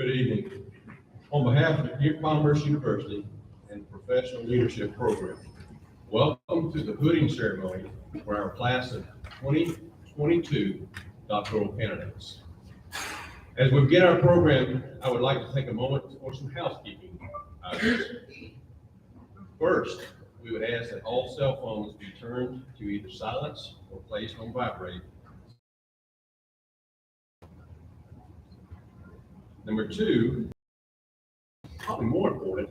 Good evening. On behalf of the Converse University and Professional Leadership Program, welcome to the hooding ceremony for our class of 2022 doctoral candidates. As we begin our program, I would like to take a moment for some housekeeping items. First, we would ask that all cell phones be turned to either silence or placed on vibrate. Number two, probably more important,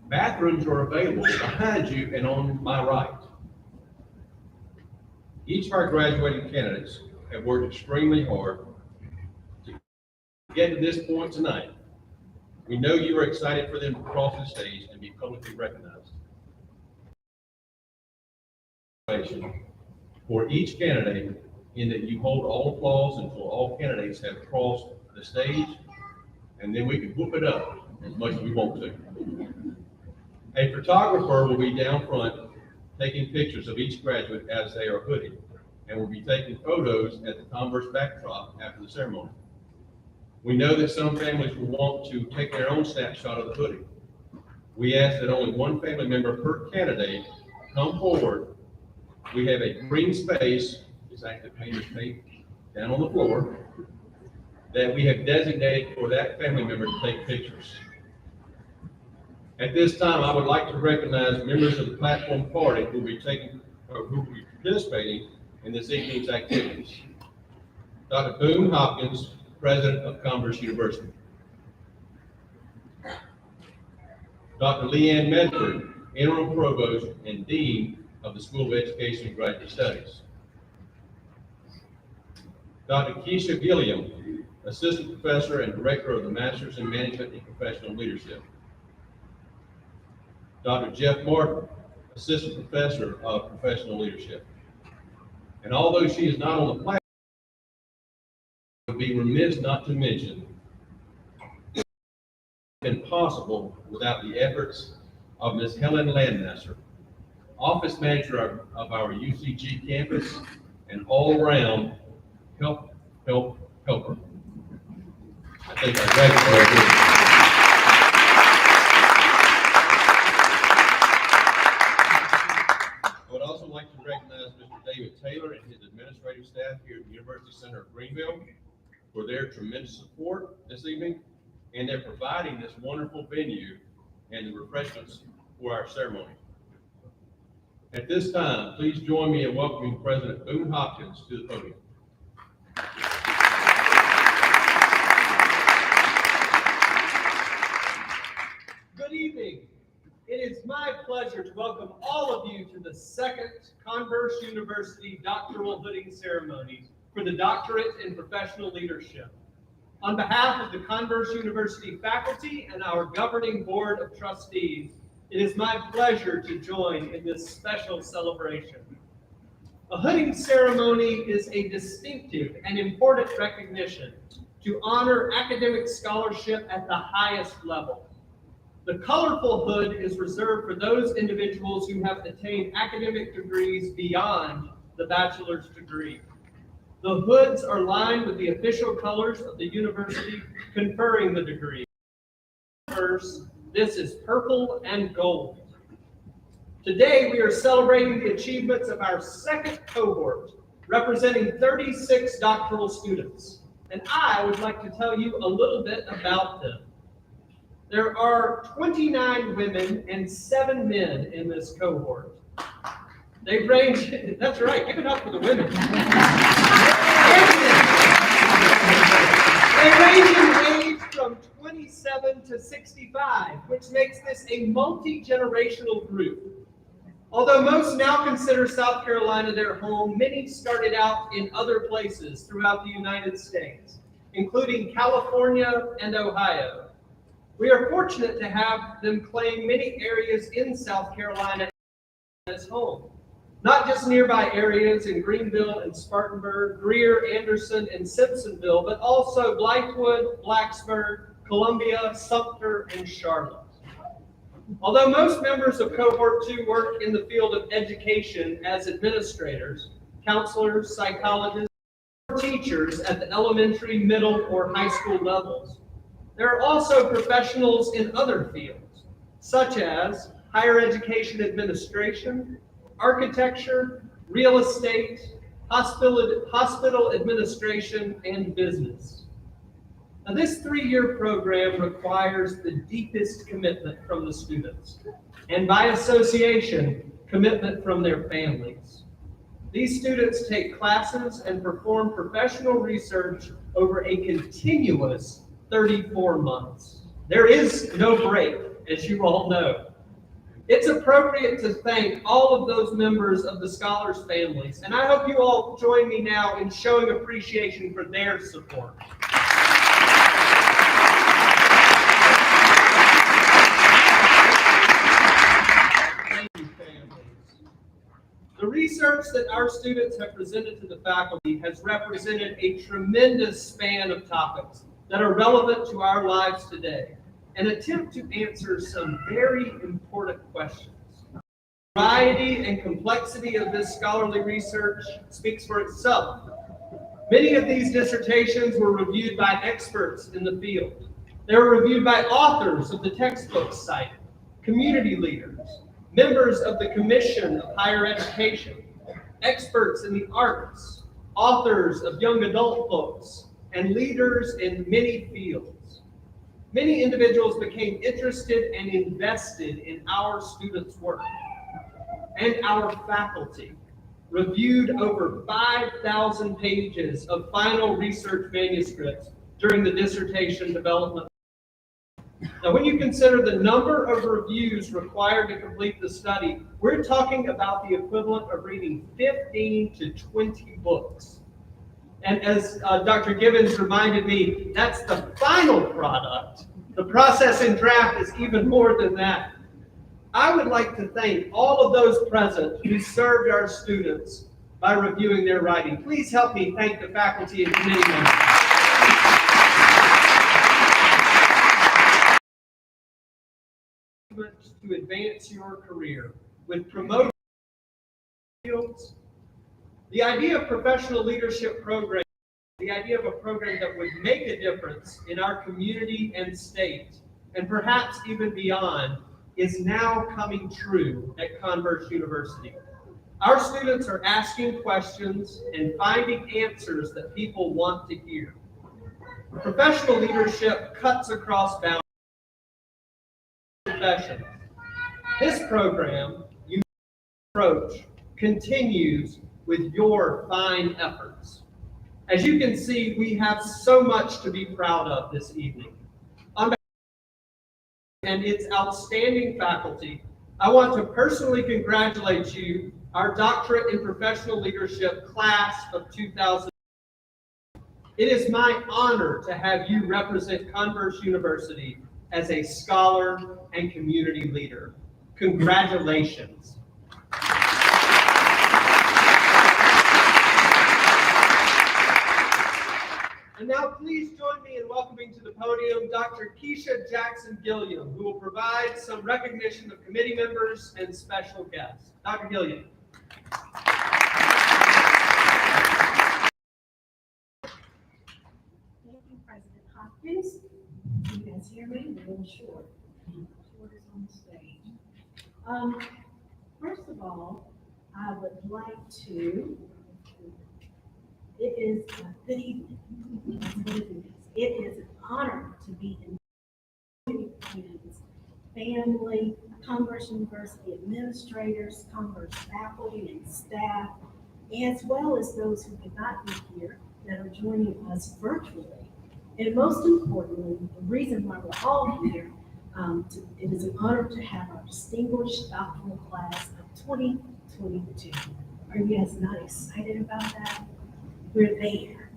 bathrooms are available behind you and on my right. Each of our graduating candidates have worked extremely hard to get to this point tonight. We know you are excited for them to cross the stage and be publicly recognized. For each candidate, in that you hold all applause until all candidates have crossed the stage, and then we can whoop it up as much as we want to. A photographer will be down front taking pictures of each graduate as they are hooded, and will be taking photos at the Converse backdrop after the ceremony. We know that some families will want to take their own snapshot of the hoodie. We ask that only one family member per candidate come forward. We have a green space, it's actually painted paint, down on the floor, that we have designated for that family member to take pictures. At this time, I would like to recognize members of the platform party who will be participating in this evening's activities. Dr. Boone Hopkins, President of Converse University. Dr. Leanne Medford, Interim Provost and Dean of the School of Education and Graduate Studies. Dr. Keisha Gilliam, Assistant Professor and Director of the Masters in Management and Professional Leadership. Dr. Jeff Martin, Assistant Professor of Professional Leadership. And although she is not on the platform, would be remiss not to mention been possible without the efforts of Ms. Helen Landmaster, office manager of our UCG campus, and all-around helper. I think our graduates. I would also like to recognize Mr. David Taylor and his administrative staff here at the University Center of Greenville for their tremendous support this evening, and they're providing this wonderful venue and the refreshments for our ceremony. At this time, please join me in welcoming President Boone Hopkins to the podium. Good evening. It is my pleasure to welcome all of you to the second Converse University Doctoral Hooding Ceremony for the Doctorate in Professional Leadership. On behalf of the Converse University faculty and our governing board of trustees, it is my pleasure to join in this special celebration. A hooding ceremony is a distinctive and important recognition to honor academic scholarship at the highest level. The colorful hood is reserved for those individuals who have attained academic degrees beyond the bachelor's degree. The hoods are lined with the official colors of the university conferring the degree. First, this is purple and gold. Today, we are celebrating the achievements of our second cohort, representing 36 doctoral students. And I would like to tell you a little bit about them. There are 29 women and 7 men in this cohort. They range, that's right, give it up for the women. They range in age from 27 to 65, which makes this a multi-generational group. Although most now consider South Carolina their home, many started out in other places throughout the United States, including California and Ohio. We are fortunate to have them claim many areas in South Carolina as home. Not just nearby areas in Greenville and Spartanburg, Greer, Anderson, and Simpsonville, but also Blythewood, Blacksburg, Columbia, Sumter, and Charlotte. Although most members of Cohort 2 work in the field of education as administrators, counselors, psychologists, or teachers at the elementary, middle, or high school levels, there are also professionals in other fields, such as higher education administration, architecture, real estate, hospital administration, and business. Now, this 3-year program requires the deepest commitment from the students, and by association, commitment from their families. These students take classes and perform professional research over a continuous 34 months. There is no break, as you all know. It's appropriate to thank all of those members of the scholars' families, and I hope you all join me now in showing appreciation for their support. Thank you, families. The research that our students have presented to the faculty has represented a tremendous span of topics that are relevant to our lives today, and attempt to answer some very important questions. The variety and complexity of this scholarly research speaks for itself. Many of these dissertations were reviewed by experts in the field. They were reviewed by authors of the textbooks cited, community leaders, members of the Commission of Higher Education, experts in the arts, authors of young adult books, and leaders in many fields. Many individuals became interested and invested in our students' work, and our faculty reviewed over 5,000 pages of final research manuscripts during the dissertation development. Now, when you consider the number of reviews required to complete the study, we're talking about the equivalent of reading 15 to 20 books. And as Dr. Gibbons reminded me, that's the final product. The process and draft is even more than that. I would like to thank all of those present who served our students by reviewing their writing. Please help me thank the faculty and committee members. to advance your career with promotion fields. The idea of professional leadership program, the idea of a program that would make a difference in our community and state, and perhaps even beyond, is now coming true at Converse University. Our students are asking questions and finding answers that people want to hear. Professional leadership cuts across boundaries and professions. This program, Unique Approach, continues with your fine efforts. As you can see, we have so much to be proud of this evening. On behalf and its outstanding faculty, I want to personally congratulate you, our Doctorate in Professional Leadership class of 2000. It is my honor to have you represent Converse University as a scholar and community leader. Congratulations. And now please join me in welcoming to the podium Dr. Keisha Jackson-Gilliam, who will provide some recognition of committee members and special guests. Dr. Gilliam. Thank you, President Hopkins. Can you guys hear me? A little short. Short is on the stage. First of all, I would like to, it is good evening. It is an honor to be in friends, family, Converse University administrators, Converse faculty and staff, as well as those who could not be here that are joining us virtually. And most importantly, the reason why we're all here, it is an honor to have our distinguished doctoral class of 2022. Are you guys not excited about that? We're there.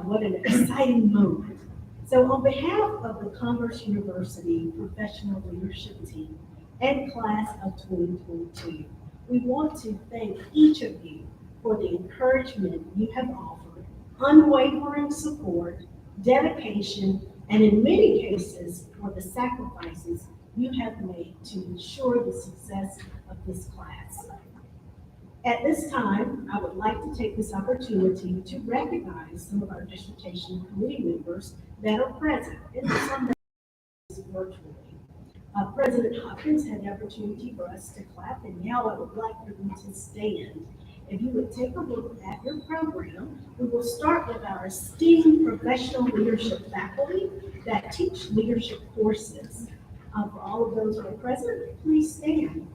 What an exciting moment. So on behalf of the Converse University Professional Leadership Team and class of 2022, we want to thank each of you for the encouragement you have offered, unwavering support, dedication, and in many cases, for the sacrifices you have made to ensure the success of this class. At this time, I would like to take this opportunity to recognize some of our dissertation committee members that are present, and some that are virtually. President Hopkins had the opportunity for us to clap, and now I would like for them to stand. If you would take a look at your program, we will start with our esteemed professional leadership faculty that teach leadership courses. For all of those who are present, please stand.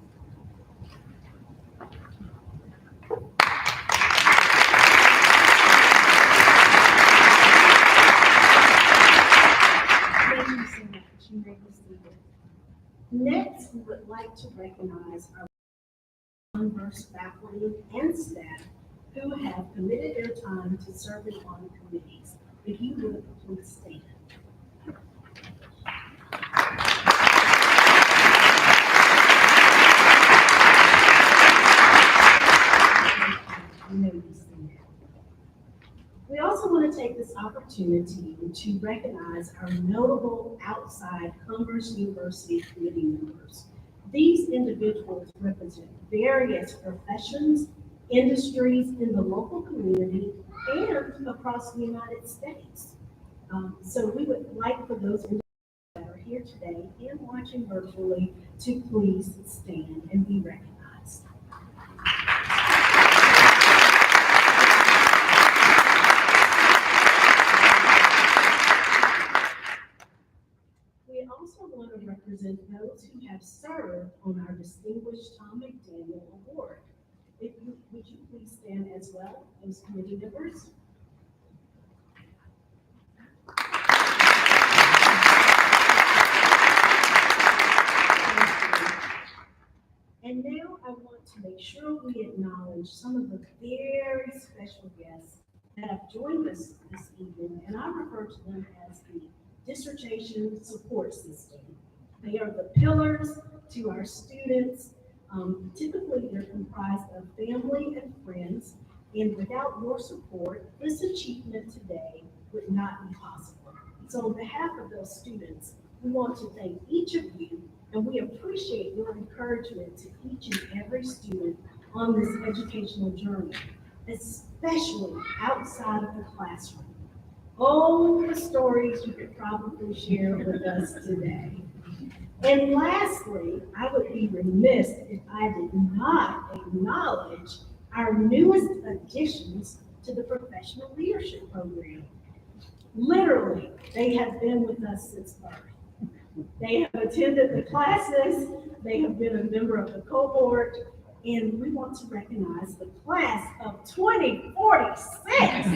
Thank you so much. You may be seated. Next, we would like to recognize our Converse faculty and staff who have committed their time to serving on committees. If you would, please stand. You may be seated. We also want to take this opportunity to recognize our notable outside Converse University committee members. These individuals represent various professions, industries in the local community, and across the United States. So we would like for those individuals that are here today and watching virtually to please stand and be recognized. We also want to represent those who have served on our Distinguished Tom McDaniel Award. Would you please stand as well, those committee members? And now I want to make sure we acknowledge some of the very special guests that have joined us this evening, and I refer to them as the dissertation support system. They are the pillars to our students. Typically, they're comprised of family and friends, and without your support, this achievement today would not be possible. So on behalf of those students, we want to thank each of you and we appreciate your encouragement to each and every student on this educational journey, especially outside of the classroom. Oh, the stories you could probably share with us today. And lastly, I would be remiss if I did not acknowledge our newest additions to the professional leadership program. Literally, they have been with us since birth. They have attended the classes, they have been a member of the cohort, and we want to recognize the class of 2046.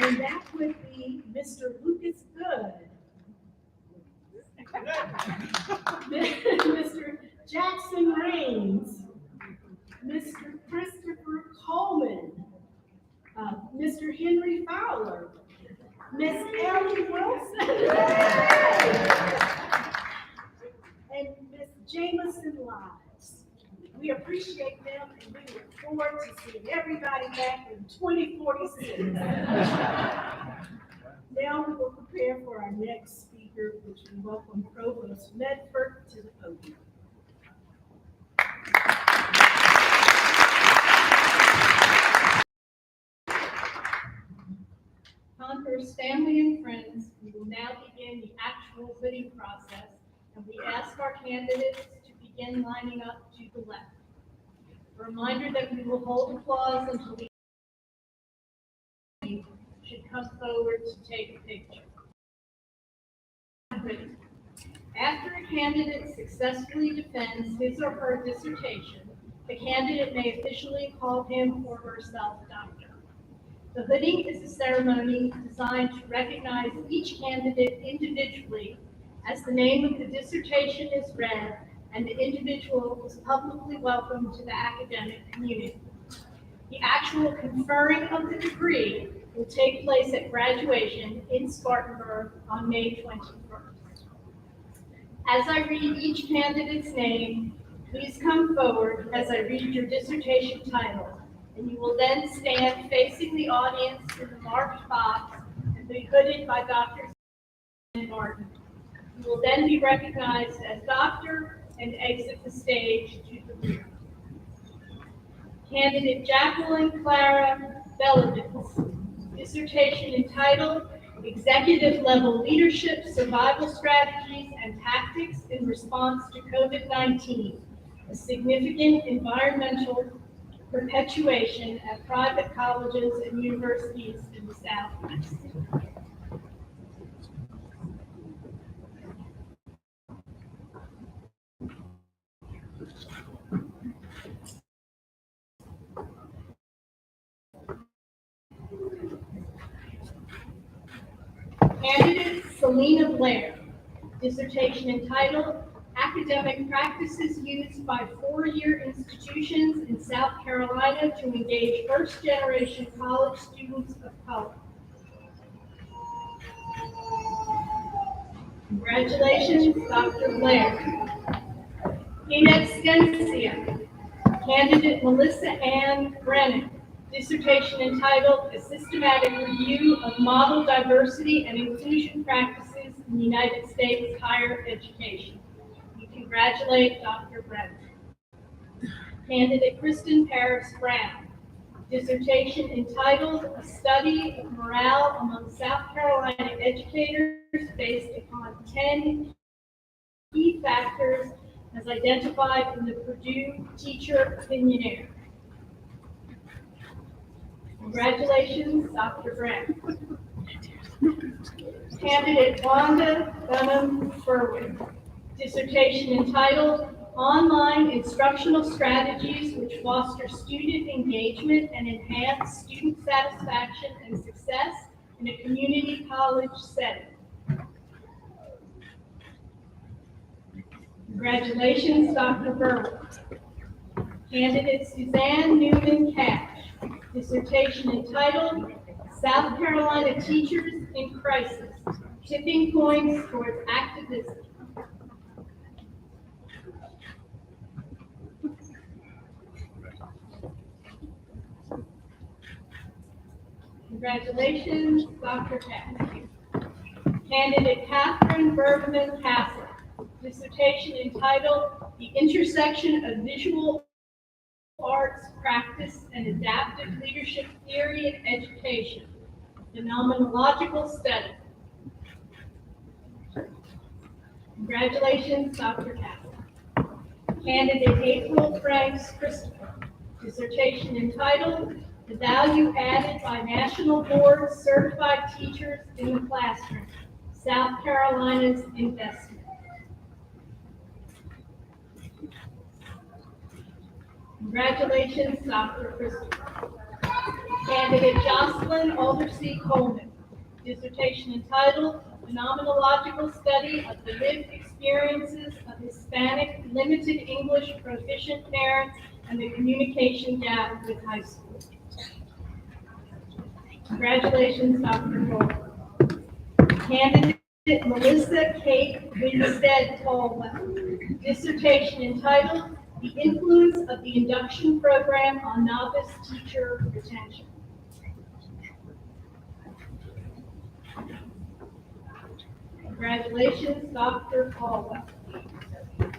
And that would be Mr. Lucas Good, Mr. Jackson Raines, Mr. Christopher Coleman, Mr. Henry Fowler, Miss Ellie Wilson, and Miss Jameson Lives. We appreciate them and we look forward to seeing everybody back in 2046. Now we will prepare for our next speaker, which we welcome Provost Medford to the podium. Converse family and friends, we will now begin the actual voting process, and we ask our candidates to begin lining up to the left. A reminder that we will hold applause until the should come forward to take a picture. After a candidate successfully defends his or her dissertation, the candidate may officially call him or herself doctor. The hooding is a ceremony designed to recognize each candidate individually as the name of the dissertation is read and the individual is publicly welcomed to the academic community. The actual conferring of the degree will take place at graduation in Spartanburg on May 21st. As I read each candidate's name, please come forward as I read your dissertation title, and you will then stand facing the audience in the marked box and be hooded by Dr. Martin. You will then be recognized as doctor and exit the stage to the rear. Candidate Jacqueline Clara Belladins, dissertation entitled Executive Level Leadership, Survival Strategies and Tactics in Response to COVID-19, a significant environmental perpetuation at private colleges and universities in the Southeast. Candidate Selena Blair, dissertation entitled Academic Practices Used by Four-Year Institutions in South Carolina to Engage First-Generation College Students of Color. Congratulations, Dr. Blair. In absentia, candidate Melissa Ann Brennan, dissertation entitled A Systematic Review of Model Diversity and Inclusion Practices in the United States Higher Education. We congratulate Dr. Brennan. Candidate Kristen Paris Brown, dissertation entitled A Study of Morale Among South Carolina Educators based upon 10 key factors as identified in the Purdue Teacher Opinionaire. Congratulations, Dr. Brown. Candidate Wanda Dunham Furwick, dissertation entitled Online Instructional Strategies Which Foster Student Engagement and Enhance Student Satisfaction and Success in a Community College Setting. Congratulations, Dr. Furwick. Candidate Suzanne Newman Cash, dissertation entitled South Carolina Teachers in Crisis, Tipping Points Towards Activism. Congratulations, Dr. Cassidy. Candidate Catherine Bergman Castle, dissertation entitled The Intersection of Visual Arts Practice and Adaptive Leadership Theory in Education, Phenomenological Study. Congratulations, Dr. Castle. Candidate April Franks Christopher, dissertation entitled The Value Added by National Board Certified Teachers in the Classroom, South Carolina's Investment. Congratulations, Dr. Christopher. Candidate Jocelyn Aldersea Coleman, dissertation entitled Phenomenological Study of the Lived Experiences of Hispanic Limited English Proficient Parents and the Communication Gap with High School. Congratulations, Dr. Coleman. Candidate Melissa Kate Winstead Caldwell, dissertation entitled The Influence of the Induction Program on Novice Teacher Retention. Congratulations, Dr. Caldwell.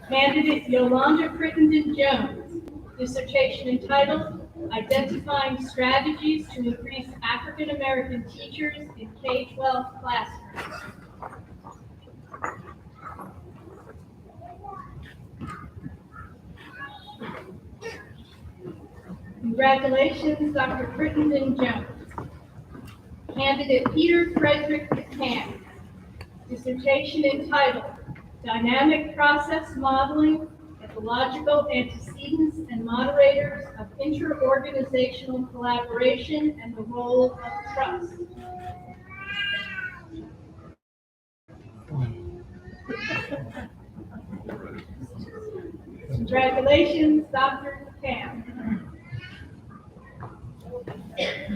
Candidate Yolanda Crittenden Jones, dissertation entitled Identifying Strategies to Increase African American Teachers in K-12 Classrooms. Congratulations, Dr. Crittenden Jones. Candidate Peter Frederick McCann, dissertation entitled Dynamic Process Modeling, Ecological Antecedents and Moderators of Interorganizational Collaboration and the Role of Trust. Congratulations, Dr. McCann.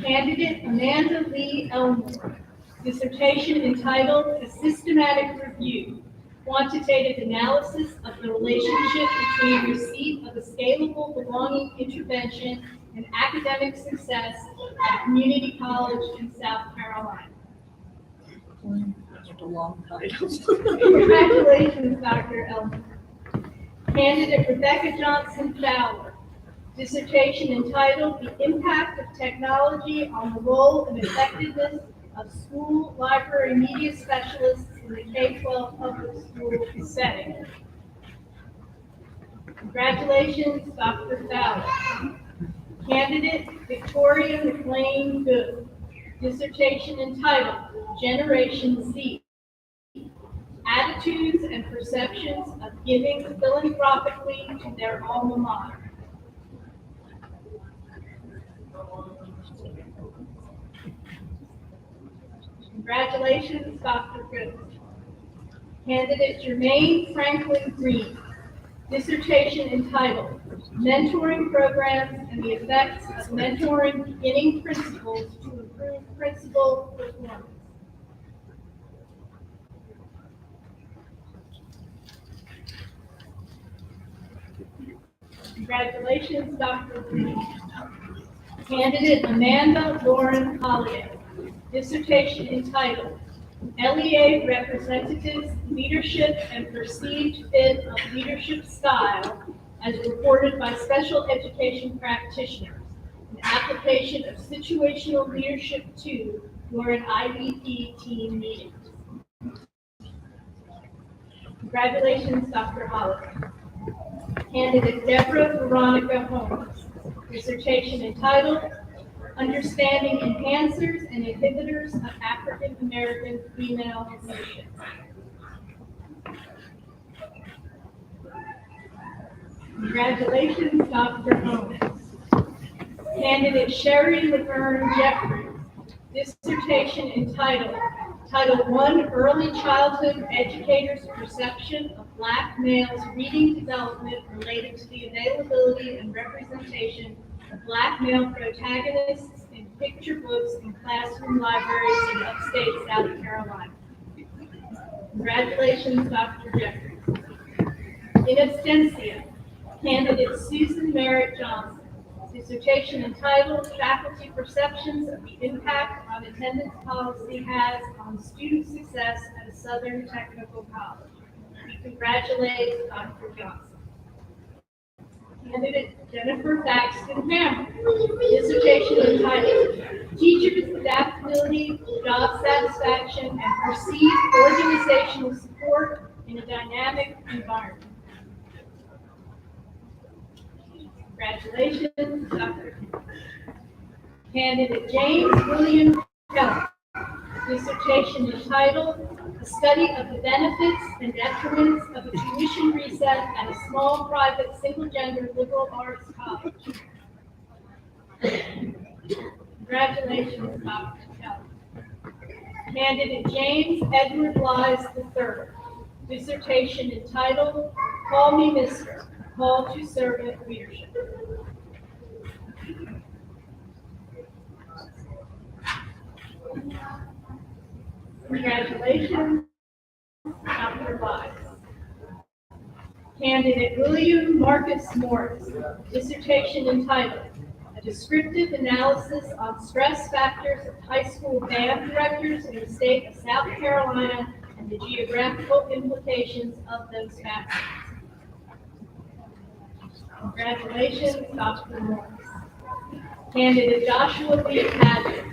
Candidate Amanda Lee Elmore, dissertation entitled A Systematic Review, Quantitative Analysis of the Relationship Between Receipt of a Scalable Belonging Intervention and Academic Success at a Community College in South Carolina. That's a long title. Congratulations, Dr. Elmore. Candidate Rebecca Johnson Fowler, dissertation entitled The Impact of Technology on the Role and Effectiveness of School Library Media Specialists in the K-12 public school setting. Congratulations, Dr. Fowler. Candidate Victoria McLean Good, dissertation entitled Generation Z, Attitudes and Perceptions of Giving Philanthropically to Their Alma Mater. Congratulations, Dr. Good. Candidate Jermaine Franklin Green, dissertation entitled Mentoring Programs and the Effects of Mentoring Beginning Principles to Improve Principal Performance. Congratulations, Dr. Green. Candidate Amanda Lauren Collier, dissertation entitled LEA Representatives, Leadership and Perceived Fit of Leadership Style as reported by special education practitioners, an application of situational leadership to during IEP team meetings. Congratulations, Dr. Holliday. Candidate Deborah Veronica Holmes, dissertation entitled Understanding Enhancers and Inhibitors of African American Female Leadership. Congratulations, Dr. Holmes. Candidate Sherry Laverne Jeffries, dissertation entitled Title I, Early Childhood Educators' Perception of Black Males' Reading Development Related to the Availability and Representation of Black Male Protagonists in Picture Books in Classroom Libraries in Upstate South Carolina. Congratulations, Dr. Jeffries. In absentia, candidate Susan Merritt Johnson, dissertation entitled Faculty Perceptions of the Impact on attendance policy has on student success at a Southern Technical College. We congratulate Dr. Johnson. Candidate Jennifer Thaxton Hammer, dissertation entitled Teachers' Adaptability, Job Satisfaction, and Perceived Organizational Support in a Dynamic Environment. Congratulations, Dr. Candidate James William Kelly, dissertation entitled A Study of the Benefits and Detriments of a Tuition Reset at a Small Private Single-Gender Liberal Arts College. Congratulations, Dr. Kelly. Candidate James Edward Blythe III, dissertation entitled Call Me Mr. Call to Servant Leadership. Congratulations, Dr. Blythe. Candidate William Marcus Morris, dissertation entitled A Descriptive Analysis on Stress Factors of High School Band Directors in the State of South Carolina and the Geographical Implications of those factors. Congratulations, Dr. Morris. Candidate Joshua B. Padgett,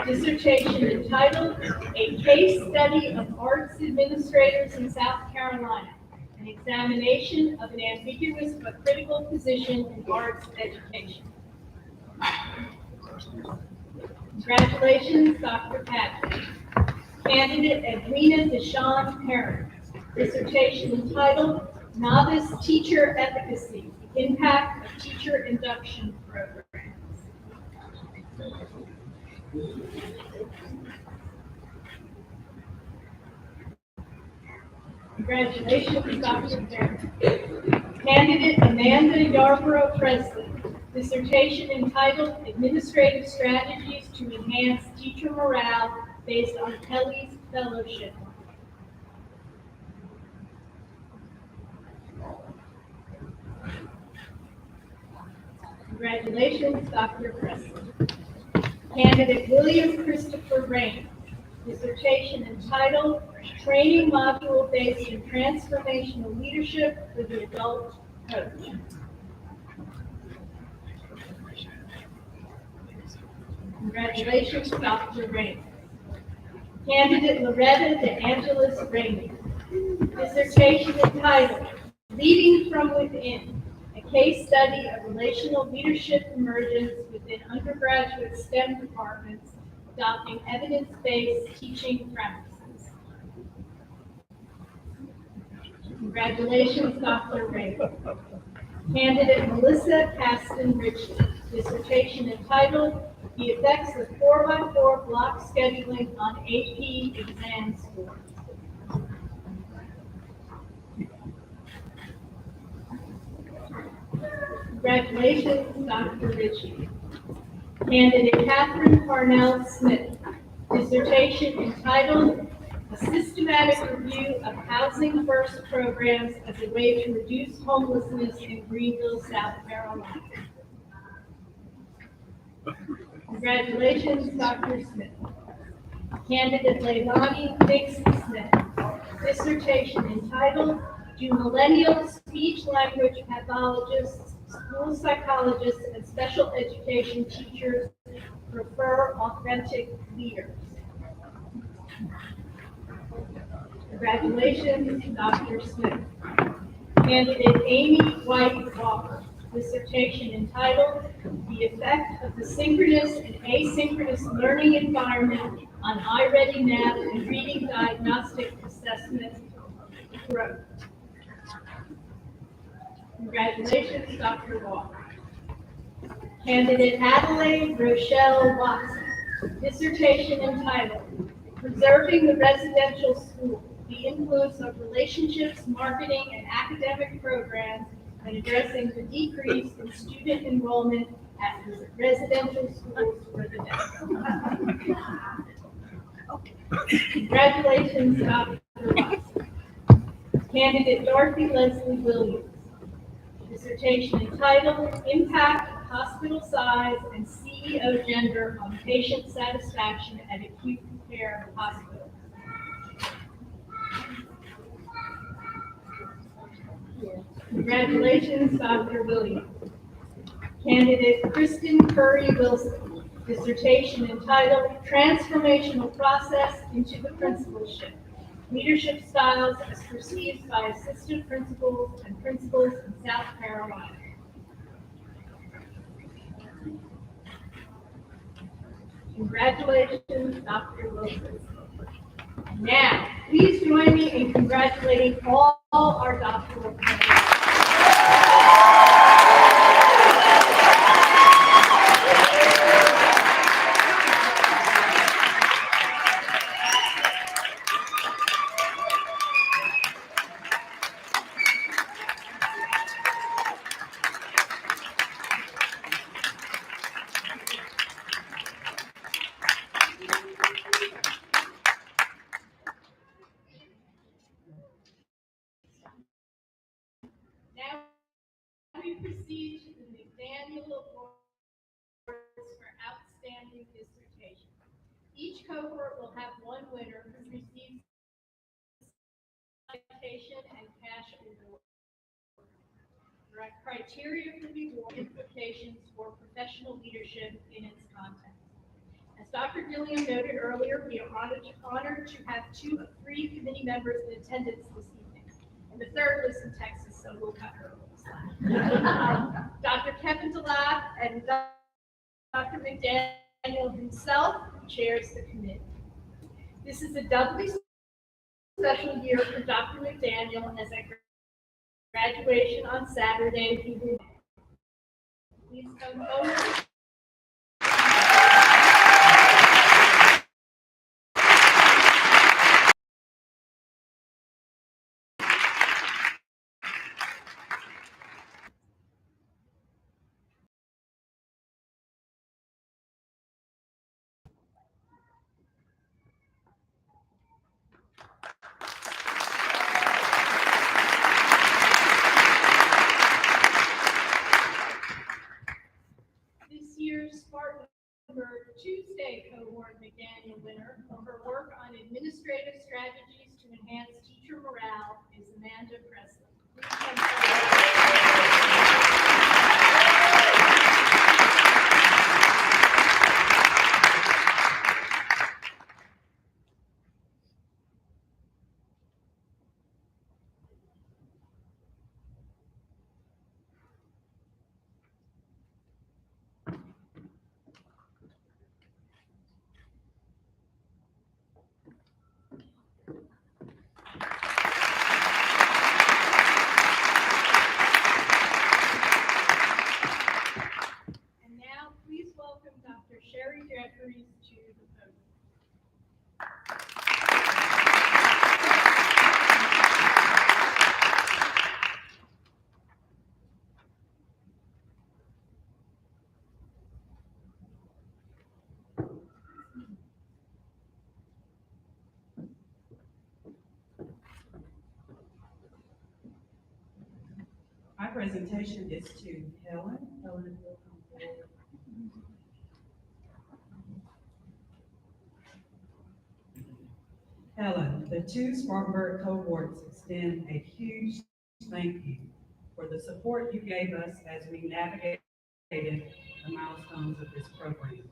dissertation entitled A Case Study of Arts Administrators in South Carolina, an examination of an ambiguous but critical position in arts education. Congratulations, Dr. Padgett. Candidate Edwina Deshawn Parent, dissertation entitled Novice Teacher Efficacy, Impact of Teacher Induction Programs. Congratulations, Dr. Parent. Candidate Amanda Yarborough Presley, dissertation entitled Administrative Strategies to Enhance Teacher Morale based on Kelly's Fellowship. Congratulations, Dr. Presley. Candidate William Christopher Rain, dissertation entitled Training Module Based in Transformational Leadership for the Adult Coach. Congratulations, Dr. Rain. Candidate Loretta De Angelis Rainey, dissertation entitled Leading from Within, a case study of relational leadership emergence within undergraduate STEM departments adopting evidence-based teaching practices. Congratulations, Dr. Ray. Candidate Melissa Caston Ritchie, dissertation entitled The Effects of 4x4 Block Scheduling on AP Exam Scores. Congratulations, Dr. Ritchie. Candidate Catherine Parnell Smith, dissertation entitled A Systematic Review of Housing First Programs as a Way to Reduce Homelessness in Greenville, South Carolina. Congratulations, Dr. Smith. Candidate Leilani Hicks Smith, dissertation entitled Do Millennial Speech Language Pathologists, School Psychologists, and Special Education Teachers Prefer Authentic Leaders? Congratulations, Dr. Smith. Candidate Amy White Walker, dissertation entitled The Effect of the Synchronous and Asynchronous Learning Environment on iReady Math and Reading Diagnostic Assessment Growth. Congratulations, Dr. Walker. Candidate Adelaide Rochelle Watson, dissertation entitled Preserving the Residential School, the Influence of Relationships, Marketing, and Academic Programs, and Addressing the Decrease in Student Enrollment at Residential Schools for the Deaf. Congratulations, Dr. Watson. Candidate Dorothy Leslie Williams, dissertation entitled Impact of hospital size and CEO gender on patient satisfaction at acute care hospitals. Congratulations, Dr. Williams. Candidate Kristen Curry Wilson, dissertation entitled Transformational Process into the Principalship, Leadership Styles as Perceived by Assistant Principals and Principals in South Carolina. Congratulations, Dr. Wilson. Now, please join me in congratulating all our doctoral candidates. Now we proceed to the McDaniel Awards for Outstanding Dissertation. Each cohort will have one winner who receives citation and cash award. The criteria for the award implications for professional leadership in its context. As Dr. Gilliam noted earlier, we are honored to have 2 of 3 committee members in attendance this evening. And the third lives in Texas, so we'll cut her a little slack. Dr. Kevin DeLapp and Dr. McDaniel himself chairs the committee. This is a doubly special year for Dr. McDaniel as at graduation on Saturday. He will please come forward. This year's Spartanburg Tuesday cohort McDaniel winner for her work on administrative strategies to enhance teacher morale is Amanda Presley. Please come forward. And now, please welcome Dr. Sherry Jeffries to the podium. My presentation is to Helen. Helen, if you'll come forward. Helen, the 2 Spartanburg cohorts extend a huge thank you for the support you gave us as we navigated the milestones of this program.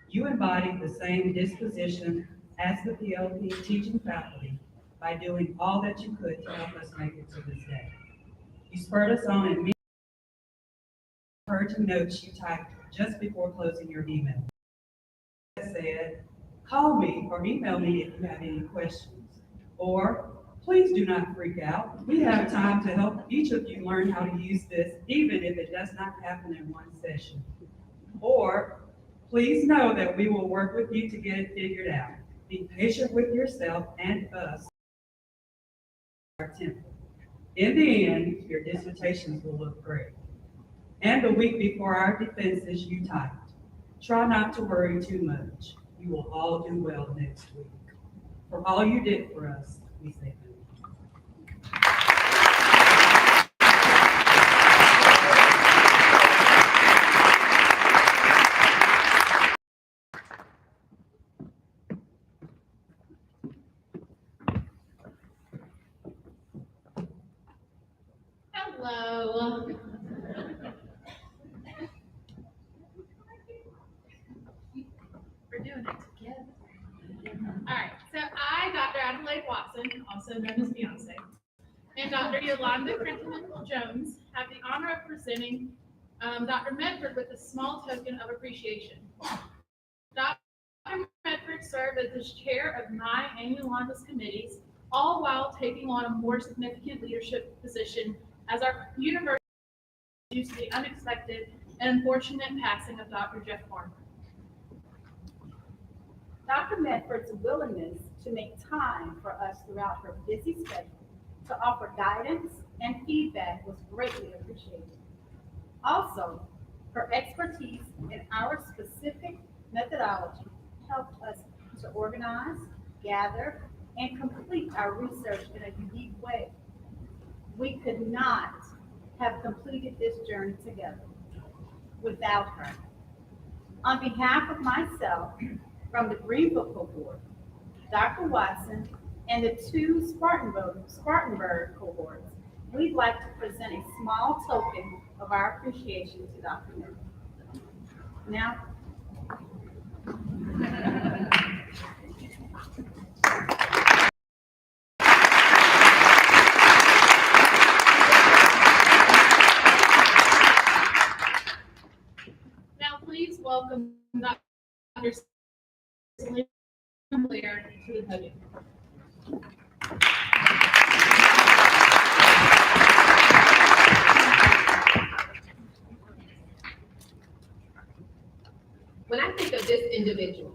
You embodied the same disposition as the PLP teaching faculty by doing all that you could to help us make it to this day. You spurred us on in many encouraging notes you typed just before closing your email. Said, call me or email me if you have any questions. Or, please do not freak out. We have time to help each of you learn how to use this, even if it does not happen in one session. Or, please know that we will work with you to get it figured out. Be patient with yourself and us. Our temper. In the end, your dissertations will look great. And the week before our defenses, you typed, try not to worry too much. You will all do well next week. For all you did for us, we say thank you. Hello. We're doing it together. All right, so I, Dr. Adelaide Watson, also known as Beyonce, and Dr. Yolanda Crinton-Jones have the honor of presenting Dr. Medford with a small token of appreciation. Dr. Medford served as the chair of my and Yolanda's committees, all while taking on a more significant leadership position as our university due to the unexpected and unfortunate passing of Dr. Jeff Farmer. Dr. Medford's willingness to make time for us throughout her busy schedule to offer guidance and feedback was greatly appreciated. Also, her expertise in our specific methodology helped us to organize, gather, and complete our research in a unique way. We could not have completed this journey together without her. On behalf of myself, from the Greenville cohort, Dr. Watson, and the two Spartanburg cohorts, we'd like to present a small token of our appreciation to Dr. Medford. Now, Now, please welcome Dr. Selena Blair to the podium. When I think of this individual,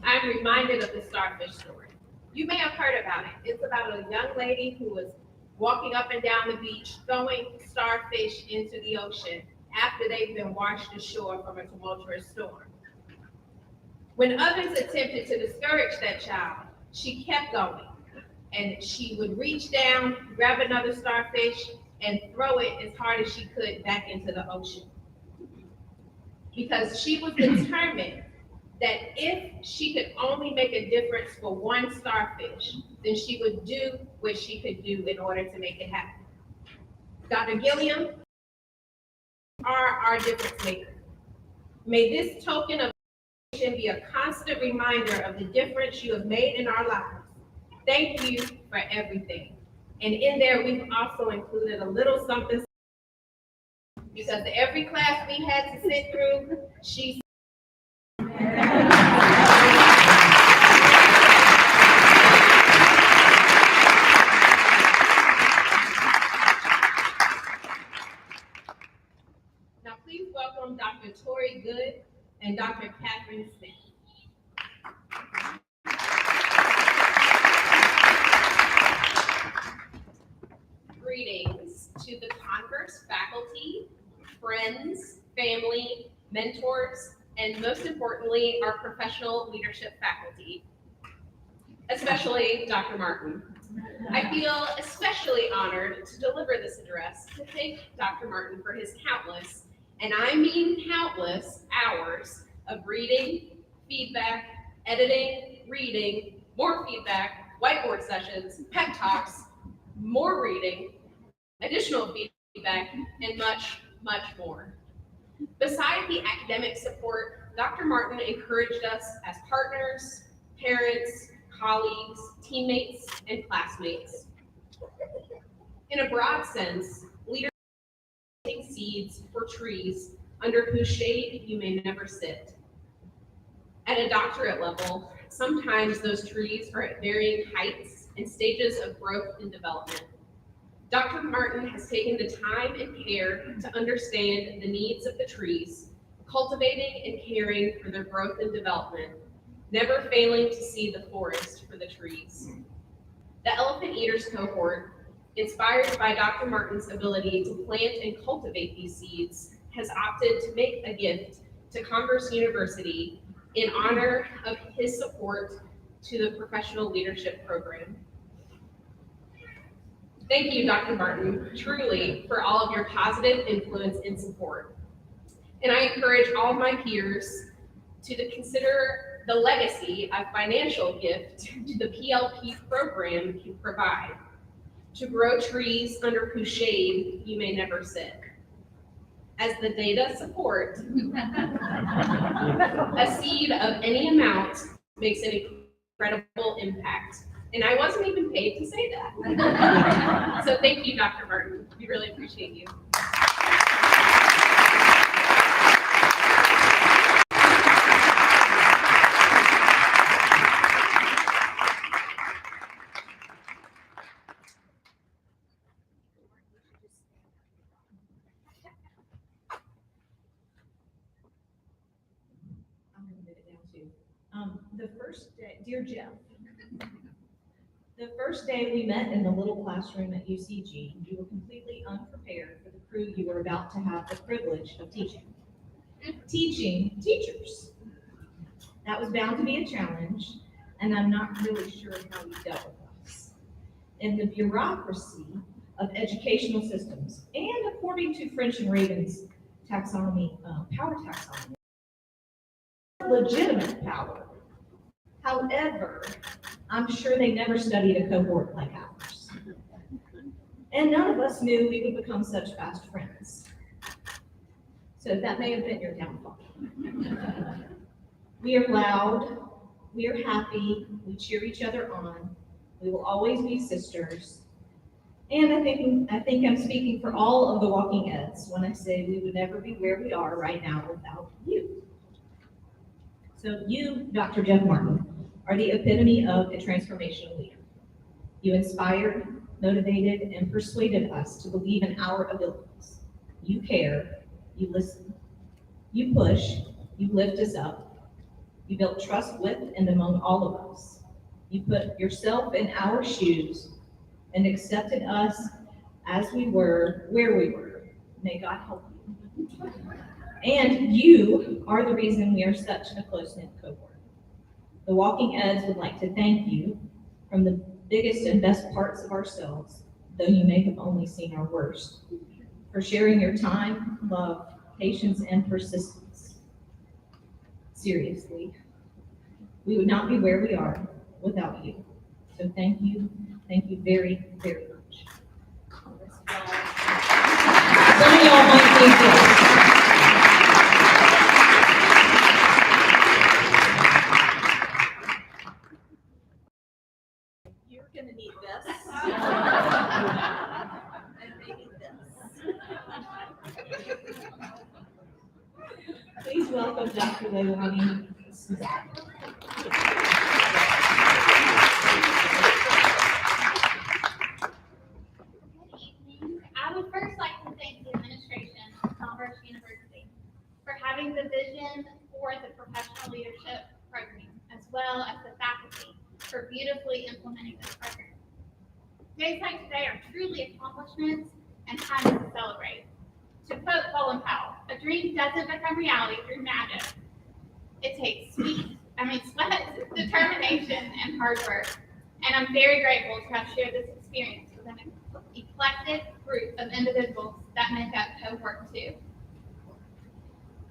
I'm reminded of the starfish story. You may have heard about it. It's about a young lady who was walking up and down the beach, throwing starfish into the ocean after they've been washed ashore from a tumultuous storm. When others attempted to discourage that child, she kept going. And she would reach down, grab another starfish, and throw it as hard as she could back into the ocean. Because she was determined that if she could only make a difference for one starfish, then she would do what she could do in order to make it happen. Dr. Gilliam are our difference maker. May this token of be a constant reminder of the difference you have made in our lives. Thank you for everything. And in there, we've also included a little something, because every class we had to sit through, she Now please welcome Dr. Tori Good and Dr. Catherine Smith. Greetings to the Converse faculty, friends, family, mentors, and most importantly, our professional leadership faculty, especially Dr. Martin. I feel especially honored to deliver this address to thank Dr. Martin for his countless, and I mean countless, hours of reading, feedback, editing, reading, more feedback, whiteboard sessions, pep talks, more reading, additional feedback, and much, much more. Besides the academic support, Dr. Martin encouraged us as partners, parents, colleagues, teammates, and classmates. In a broad sense, leaders planting seeds for trees under whose shade you may never sit. At a doctorate level, sometimes those trees are at varying heights and stages of growth and development. Dr. Martin has taken the time and care to understand the needs of the trees, cultivating and caring for their growth and development, never failing to see the forest for the trees. The Elephant Eaters cohort, inspired by Dr. Martin's ability to plant and cultivate these seeds, has opted to make a gift to Converse University in honor of his support to the professional leadership program. Thank you, Dr. Martin, truly, for all of your positive influence and support. And I encourage all of my peers to consider the legacy of financial gift to the PLP program can provide. to grow trees under whose shade you may never sit. As the data support, a seed of any amount makes an incredible impact. And I wasn't even paid to say that. So thank you, Dr. Martin. We really appreciate you. I'm gonna move it down too. The first day, dear Jeff, the first day we met in the little classroom at UCG, you were completely unprepared for the crew you were about to have the privilege of teaching. Teaching teachers. That was bound to be a challenge, and I'm not really sure how you dealt with us. In the bureaucracy of educational systems, and according to French and Raven's taxonomy, power taxonomy, legitimate power. However, I'm sure they never studied a cohort like ours. And none of us knew we would become such fast friends. So that may have been your downfall. We are loud, we are happy, we cheer each other on, we will always be sisters. And I think I'm speaking for all of the Walking Eds when I say we would never be where we are right now without you. So you, Dr. Jeff Martin, are the epitome of a transformational leader. You inspired, motivated, and persuaded us to believe in our abilities. You care, you listen, you push, you lift us up. You built trust with and among all of us. You put yourself in our shoes and accepted us as we were, where we were. May God help you. And you are the reason we are such a close-knit cohort. The Walking Eds would like to thank you from the biggest and best parts of ourselves, though you may have only seen our worst, for sharing your time, love, patience, and persistence. Seriously, we would not be where we are without you. So thank you very, very much. Some of y'all might need this. You're gonna need this. And maybe this. Please welcome Dr. Leilani. I would first like to thank the administration of Converse University for having the vision for the professional leadership program, as well as the faculty for beautifully implementing this program. Days like today are truly accomplishments and times to celebrate. To quote Colin Powell, a dream doesn't become reality through magic. It takes sweat, determination, and hard work. And I'm very grateful to have shared this experience with an eclectic group of individuals that make up cohort 2.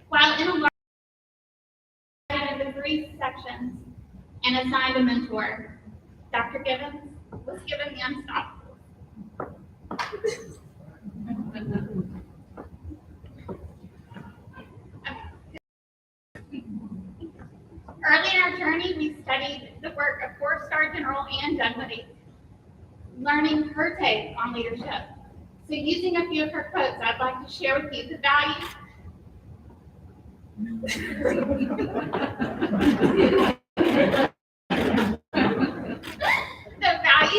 While in a large into 3 sections and assigned a mentor, Dr. Gibbons was given the unstoppable. Early in our journey, we studied the work of 4-star General Ann Dunwoody, learning her take on leadership. So using a few of her quotes, I'd like to share with you the value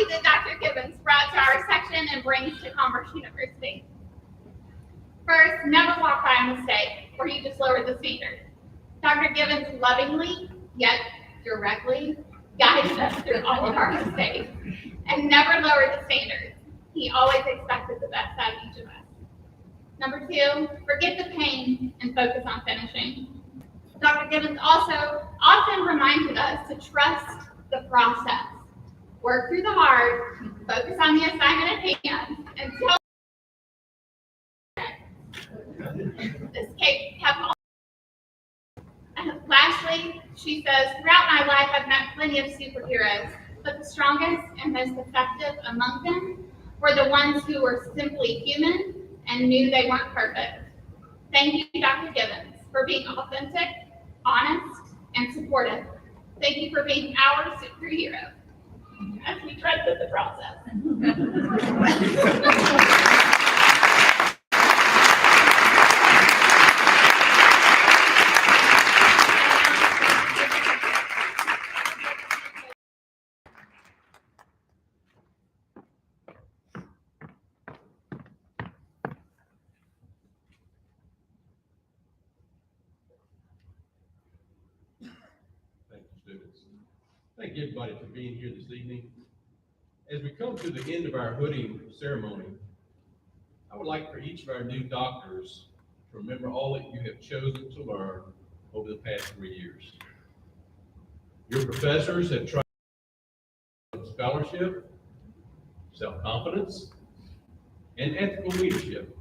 that Dr. Gibbons brought to our section and brings to Converse University. First, never walk by a mistake, or you just lower the standard. Dr. Gibbons lovingly, yet directly, guided us through all of our mistakes and never lowered the standards. He always expected the best out of each of us. Number 2, forget the pain and focus on finishing. Dr. Gibbons also often reminded us to trust the process. Work through the hard, focus on the assignment at hand, until this cake kept on. Lastly, she says, throughout my life, I've met plenty of superheroes, but the strongest and most effective among them for the ones who were simply human and knew they weren't perfect. Thank you, Dr. Givens, for being authentic, honest, and supportive. Thank you for being our superhero as we tread through the process. Thank you, students. Thank everybody for being here this evening. As we come to the end of our hooding ceremony, I would like for each of our new doctors to remember all that you have chosen to learn over the past 3 years. Your professors have tried scholarship, self-confidence, and ethical leadership.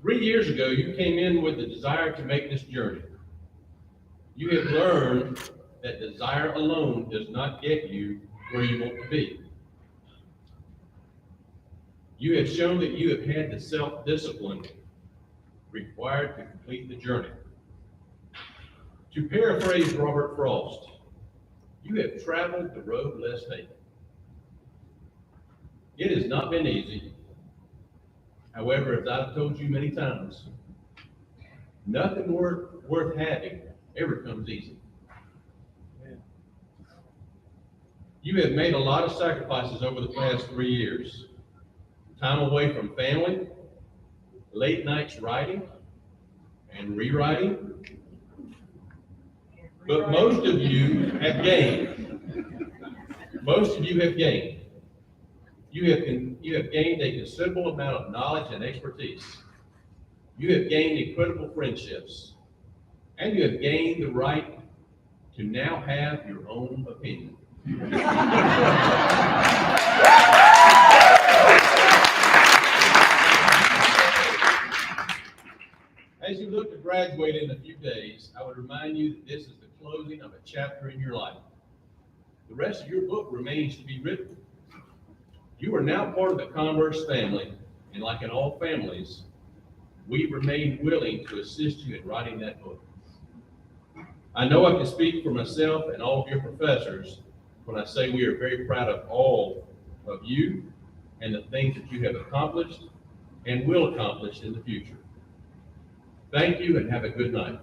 3 years ago, you came in with the desire to make this journey. You have learned that desire alone does not get you where you want to be. You have shown that you have had the self-discipline required to complete the journey. To paraphrase Robert Frost, you have traveled the road less taken. It has not been easy. However, as I've told you many times, nothing worth having ever comes easy. You have made a lot of sacrifices over the past 3 years. Time away from family, late nights writing and rewriting. But most of you have gained. Most of you have gained. You have gained a considerable amount of knowledge and expertise. You have gained incredible friendships. And you have gained the right to now have your own opinion. As you look to graduate in a few days, I would remind you that this is the closing of a chapter in your life. The rest of your book remains to be written. You are now part of the Converse family, and like in all families, we remain willing to assist you in writing that book. I know I can speak for myself and all of your professors when I say we are very proud of all of you and the things that you have accomplished and will accomplish in the future. Thank you and have a good night.